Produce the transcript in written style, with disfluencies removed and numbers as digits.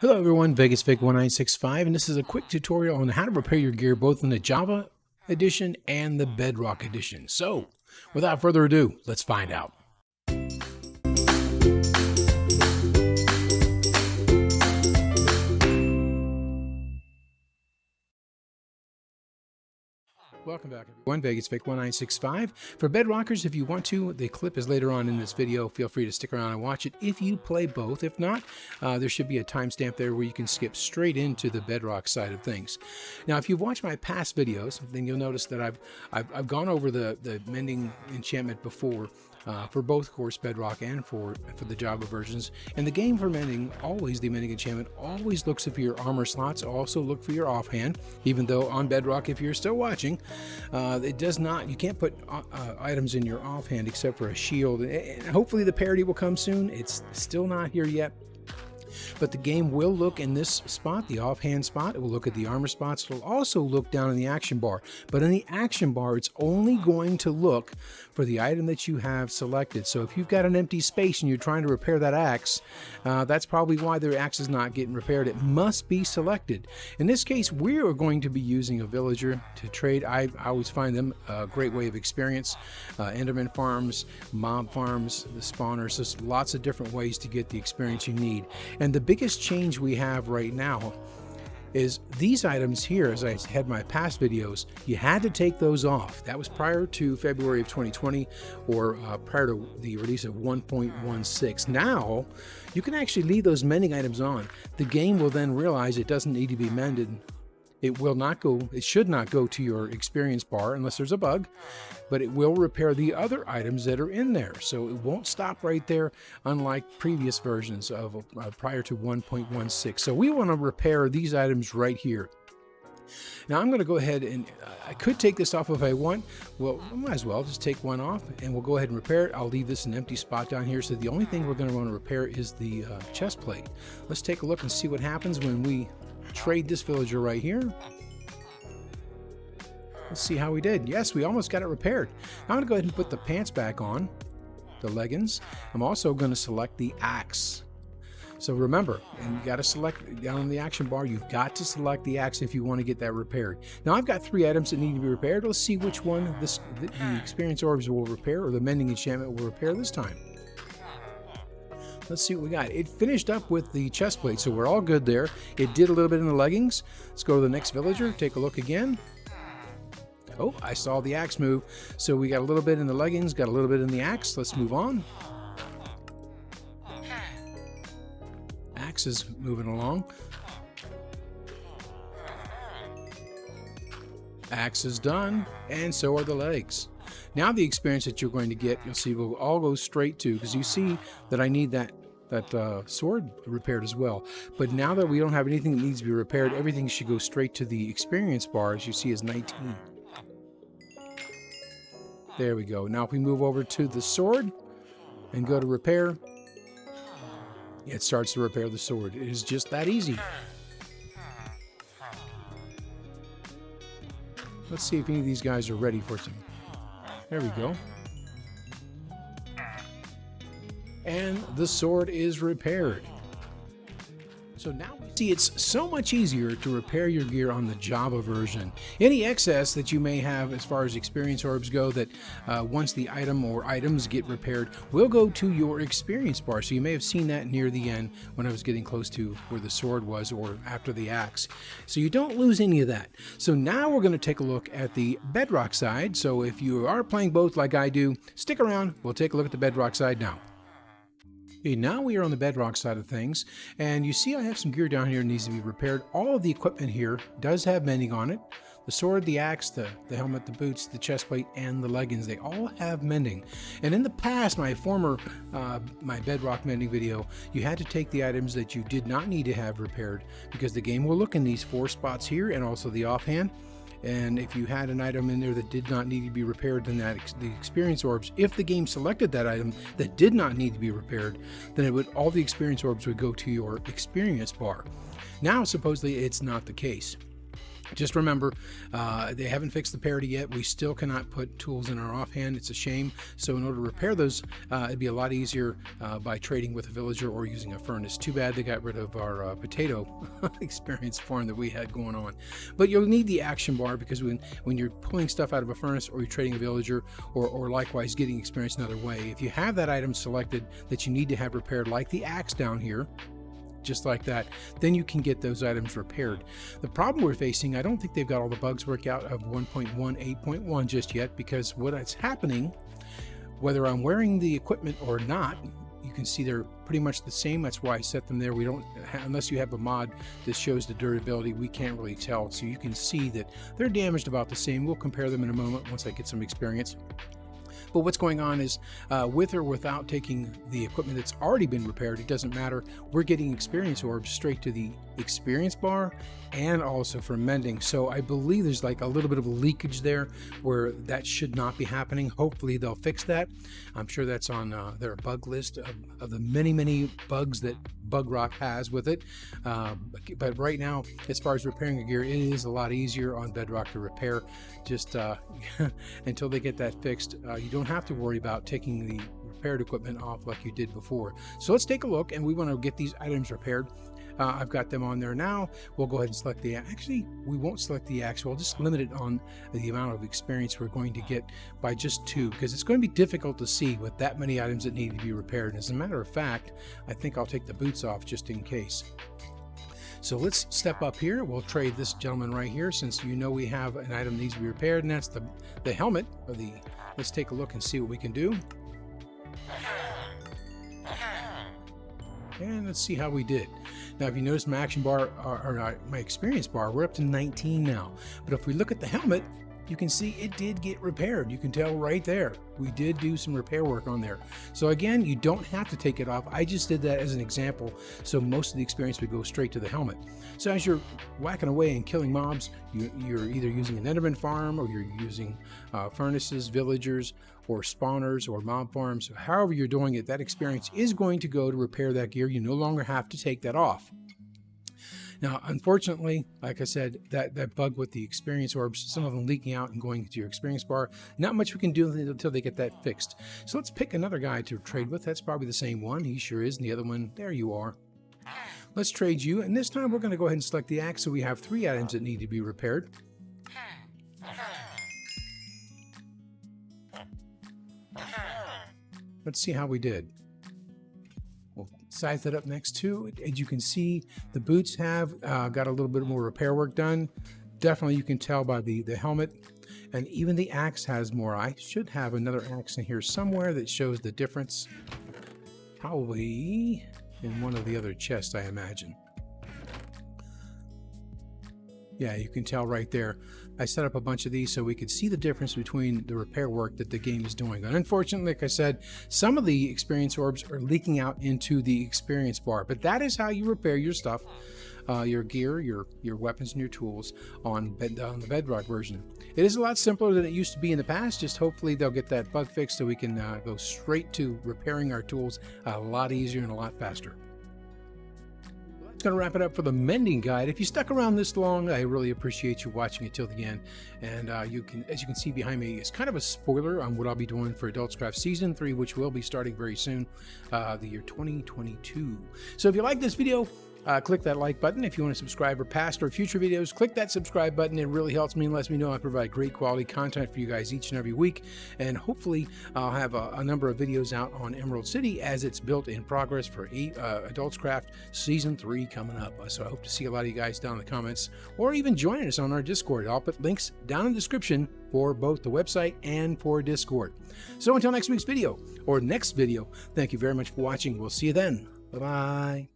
Hello everyone, VegasFake1965, and this is a quick tutorial on how to repair your gear both in the Java edition and the Bedrock edition. So, without further ado, let's find out. Welcome back everyone, VegasFake1965. For Bedrockers, if you want to, the clip is later on in this video. Feel free to stick around and watch it if you play both. If not, there should be a timestamp there where you can skip straight into the Bedrock side of things. Now, if you've watched my past videos, then you'll notice that I've gone over the Mending enchantment before. For both, of course, Bedrock and for the Java versions. And the game for Mending, the Mending enchantment, always looks for your armor slots. Also look for your offhand, even though on Bedrock, if you're still watching, it does not, you can't put items in your offhand except for a shield. And hopefully the parity will come soon. It's still not here yet. But the game will look in this spot, the offhand spot. It will look at the armor spots. It'll also look down in the action bar. But in the action bar, it's only going to look for the item that you have selected. So if you've got an empty space and you're trying to repair that axe, that's probably why the axe is not getting repaired. It must be selected. In this case, we are going to be using a villager to trade. I always find them a great way of experience. Enderman farms, mob farms, the spawners. There's lots of different ways to get the experience you need. And the biggest change we have right now is these items here. As I had my past videos, you had to take those off. That was prior to February of 2020 or prior to the release of 1.16. Now you can actually leave those mending items on. The game will then realize it doesn't need to be mended. It will not go, it should not go to your experience bar unless there's a bug, but it will repair the other items that are in there. So it won't stop right there, unlike previous versions of prior to 1.16. So we want to repair these items right here. Now I'm going to go ahead and I could take this off if I want. Well, I might as well just take one off and we'll go ahead and repair it. I'll leave this an empty spot down here. So the only thing we're going to want to repair is the chest plate. Let's take a look and see what happens when we trade this villager right here. Let's see how we did. Yes, we almost got it repaired. Now I'm going to go ahead and put the pants back on, the leggings. I'm also going to select the axe. So remember, and you got to select down in the action bar, you've got to select the axe if you want to get that repaired. Now I've got 3 items that need to be repaired. Let's see which one the experience orbs will repair or the mending enchantment will repair this time. Let's see what we got. It finished up with the chest plate, so we're all good there. It did a little bit in the leggings. Let's go to the next villager, take a look again. Oh, I saw the axe move. So we got a little bit in the leggings, got a little bit in the axe. Let's move on. Axe is moving along. Axe is done, and so are the legs. Now the experience that you're going to get, you'll see, will all go straight to, because you see that I need that sword repaired as well. But now that we don't have anything that needs to be repaired, everything should go straight to the experience bar, as you see is 19. There we go. Now if we move over to the sword and go to repair, it starts to repair the sword. It is just that easy. Let's see if any of these guys are ready for some. There we go. And the sword is repaired. So now we see it's so much easier to repair your gear on the Java version. Any excess that you may have as far as experience orbs go that once the item or items get repaired will go to your experience bar. So you may have seen that near the end when I was getting close to where the sword was or after the axe. So you don't lose any of that. So now we're going to take a look at the Bedrock side. So if you are playing both like I do, stick around. We'll take a look at the Bedrock side now. Okay, now we are on the Bedrock side of things, and you see I have some gear down here that needs to be repaired. All of the equipment here does have mending on it. The sword, the axe, the helmet, the boots, the chest plate, and the leggings, they all have mending. And in the past, my former, my Bedrock mending video, you had to take the items that you did not need to have repaired because the game will look in these 4 spots here and also the offhand. And if you had an item in there that did not need to be repaired, then the experience orbs, if the game selected that item that did not need to be repaired, then all the experience orbs would go to your experience bar. Now, supposedly, it's not the case. Just remember, they haven't fixed the parity yet. We still cannot put tools in our offhand. It's a shame. So in order to repair those, it'd be a lot easier by trading with a villager or using a furnace. Too bad they got rid of our potato experience farm that we had going on. But you'll need the action bar, because when you're pulling stuff out of a furnace, or you're trading a villager, or likewise getting experience another way, if you have that item selected that you need to have repaired, like the axe down here, just like that, then you can get those items repaired. The problem we're facing, I don't think they've got all the bugs worked out of 1.18.1 just yet, because what is happening, whether I'm wearing the equipment or not, you can see they're pretty much the same. That's why I set them there. We don't, unless you have a mod that shows the durability, we can't really tell. So you can see that they're damaged about the same. We'll compare them in a moment once I get some experience. But what's going on is, with or without taking the equipment that's already been repaired, it doesn't matter. We're getting experience orbs straight to the experience bar, and also from mending. So I believe there's like a little bit of a leakage there where that should not be happening. Hopefully they'll fix that. I'm sure that's on their bug list of the many bugs that Bedrock has with it. But right now, as far as repairing a gear, it is a lot easier on Bedrock to repair. Just until they get that fixed, you don't have to worry about taking the repaired equipment off like you did before. So let's take a look, and we want to get these items repaired. I've got them on there now. We'll go ahead and select the, actually we won't select the axe. We'll just limit it on the amount of experience we're going to get by just 2, because it's going to be difficult to see with that many items that need to be repaired. And as a matter of fact, I think I'll take the boots off just in case. So let's step up here. We'll trade this gentleman right here, since you know we have an item that needs to be repaired, and that's the helmet, or the, let's take a look and see what we can do. And let's see how we did. Now, if you notice my action bar, or my experience bar, we're up to 19 now. But if we look at the helmet, you can see it did get repaired. You can tell right there. We did do some repair work on there. So again, you don't have to take it off. I just did that as an example, so most of the experience would go straight to the helmet. So as you're whacking away and killing mobs, you're either using an enderman farm, or you're using furnaces, villagers, or spawners, or mob farms. So however you're doing it, that experience is going to go to repair that gear. You no longer have to take that off. Now, unfortunately, like I said, that bug with the experience orbs, some of them leaking out and going into your experience bar, not much we can do until they get that fixed. So let's pick another guy to trade with. That's probably the same one. He sure is. And the other one, there you are. Let's trade you. And this time we're going to go ahead and select the axe. So we have 3 items that need to be repaired. Let's see how we did. We'll size that up next to it. As you can see, the boots have got a little bit more repair work done. Definitely you can tell by the helmet. And even the axe has more. I should have another axe in here somewhere that shows the difference. Probably in one of the other chests, I imagine. Yeah, you can tell right there. I set up a bunch of these so we could see the difference between the repair work that the game is doing. And unfortunately, like I said, some of the experience orbs are leaking out into the experience bar. But that is how you repair your stuff, your gear, your weapons, and your tools on the Bedrock version. It is a lot simpler than it used to be in the past. Just hopefully they'll get that bug fixed so we can go straight to repairing our tools a lot easier and a lot faster. Going to wrap it up for the mending guide. If you stuck around this long, I really appreciate you watching it till the end. And as you can see behind me, it's kind of a spoiler on what I'll be doing for Addstar Season 3, which will be starting very soon, the year 2022. So if you like this video, click that like button. If you want to subscribe for past or future videos, click that subscribe button. It really helps me and lets me know I provide great quality content for you guys each and every week. And hopefully I'll have a number of videos out on Emerald City as it's built in progress for Addstar Season 3 coming up. So I hope to see a lot of you guys down in the comments, or even joining us on our Discord. I'll put links down in the description for both the website and for Discord. So until next week's video, or next video, thank you very much for watching. We'll see you then. Bye-bye.